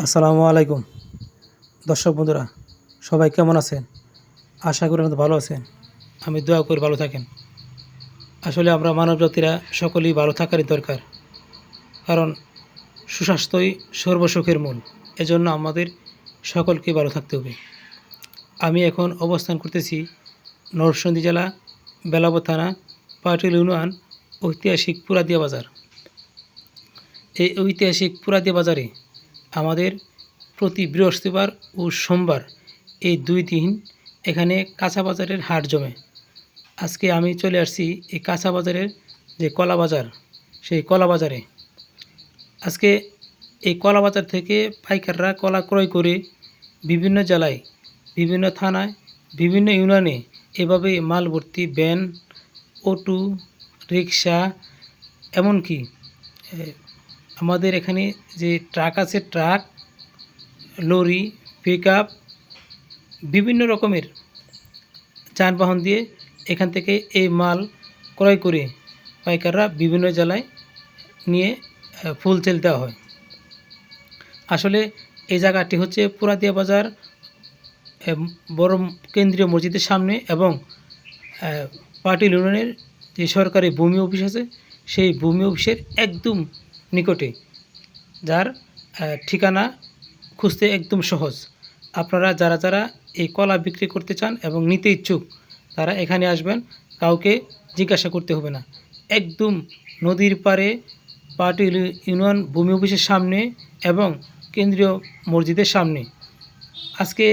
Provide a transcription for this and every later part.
আসসালামু আলাইকুম দর্শক বন্ধুরা, সবাই কেমন আছেন? আশা করি আপনারা ভালো আছেন। আমি দোয়া করি ভালো থাকেন। আসলে আমরা মানব জাতিরা সকলেই ভালো থাকারই দরকার, কারণ সুস্বাস্থ্যই সর্বসুখের মূল। এজন্য আমাদের সকলকে ভালো থাকতে হবে। আমি এখন অবস্থান করতেছি নরসিংদী জেলা বেলাব থানা পাটিল ইউনিয়ন ঐতিহাসিক পুরাদিয়া বাজার। এই ঐতিহাসিক পুরাদিয়া বাজারে আমাদের প্রতি বৃহস্পতিবার ও সোমবার এই 2 দিন এখানে কাঁচা বাজারের হাট জমে। আজকে আমি চলে আসছি এই কাঁচা বাজারের যে কলা বাজার, সেই কলা বাজারে। আজকে এই কলা বাজার থেকে পাইকাররা কলা ক্রয় করে বিভিন্ন জেলায়, বিভিন্ন থানায়, বিভিন্ন ইউনিয়নে এভাবে মাল ভর্তি ভ্যান, অটো, রিক্সা, এমনকি আমাদের এখানে যে ট্রাক আছে, ট্রাক, লরি, পিকআপ, বিভিন্ন রকমের যানবাহন দিয়ে এখান থেকে এই মাল ক্রয় করে পাইকাররা বিভিন্ন জেলায় নিয়ে ফুলসেল দেওয়া হয়। আসলে এই জায়গাটি হচ্ছে পুরাদিয়া বাজার বড় কেন্দ্রীয় মসজিদের সামনে এবং পাটিল ইউনিয়নের যে সরকারি ভূমি অফিস আছে, সেই ভূমি অফিসের একদম নিকটে, যার ঠিকানা খুঁজতে একদম সহজ। আপনারা যারা যারা এই কলা বিক্রি করতে চান এবং নিতে ইচ্ছুক, তারা এখানে আসবেন, কাউকে জিজ্ঞাসা করতে হবে না। একদম নদীর পাড়ে পাটিল ইউনিয়ন ভূমি অফিসের সামনে এবং কেন্দ্রীয় মসজিদের সামনে। আজকে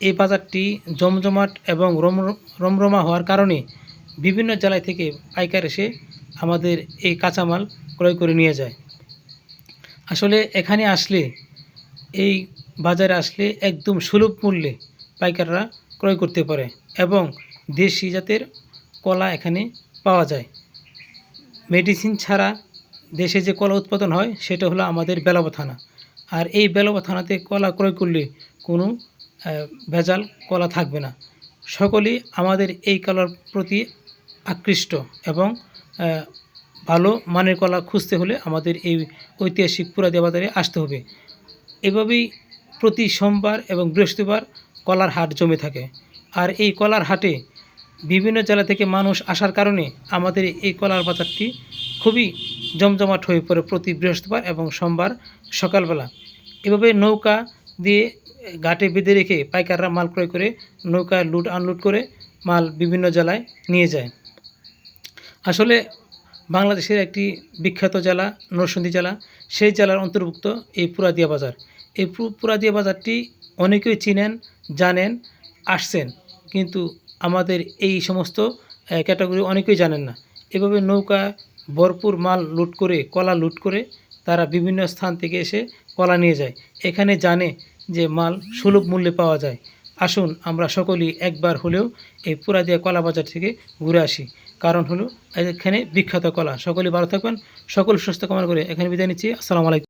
এই বাজারটি জমজমাট এবং রমরমা হওয়ার কারণে বিভিন্ন জেলা থেকে পাইকার এসে আমাদের এই কাঁচামাল ক্রয় করে নিয়ে যায়। আসলে এখানে আসলে, এই বাজারে আসলে একদম সুলভ মূল্যে পাইকাররা ক্রয় করতে পারে এবং দেশি জাতের কলা এখানে পাওয়া যায়। মেডিসিন ছাড়া দেশে যে কলা উৎপাদন হয় সেটা হলো আমাদের বেলাব থানা। আর এই বেলাব থানাতে কলা ক্রয় করলে কোনো ভেজাল কলা থাকবে না। সকলেই আমাদের এই কলার প্রতি আকৃষ্ট এবং ভালো মানের কলা খুঁজতে হলে আমাদের এই ঐতিহাসিক পুরাদিয়া বাজারে আসতে হবে। এভাবেই প্রতি সোমবার এবং বৃহস্পতিবার কলার হাট জমে থাকে। আর এই কলার হাটে বিভিন্ন জেলা থেকে মানুষ আসার কারণে আমাদের এই কলার বাজারটি খুবই জমজমাট হয়ে পড়ে প্রতি বৃহস্পতিবার এবং সোমবার সকালবেলা। এভাবে নৌকা দিয়ে ঘাটে বেঁধে রেখে পাইকাররা মাল ক্রয় করে নৌকায় লুট আনলোড করে মাল বিভিন্ন জেলায় নিয়ে যায়। আসলে বাংলাদেশের একটি বিখ্যাত জেলা নরসিংদী জেলা, সেই জেলার অন্তর্ভুক্ত এই পুরাদিয়া বাজার। এই পুরাদিয়া বাজারটি অনেকেই চিনেন, জানেন, আসছেন, কিন্তু আমাদের এই সমস্ত ক্যাটাগরি অনেকেই জানেন না। এভাবে নৌকা ভরপুর মাল লুট করে, কলা লুট করে তারা বিভিন্ন স্থান থেকে এসে কলা নিয়ে যায়। এখানে জানে যে মাল সুলভ মূল্যে পাওয়া যায়। আসুন আমরা সকলেই একবার হলেও এই পুরাদিয়া কলা বাজার থেকে ঘুরে আসি, কারণ হলো এখানে বিখ্যাত কলা। সকলেই ভালো থাকবেন, সকল সুস্থ কামনা করে এখানে বিদায় নিচ্ছি। আসসালামু আলাইকুম।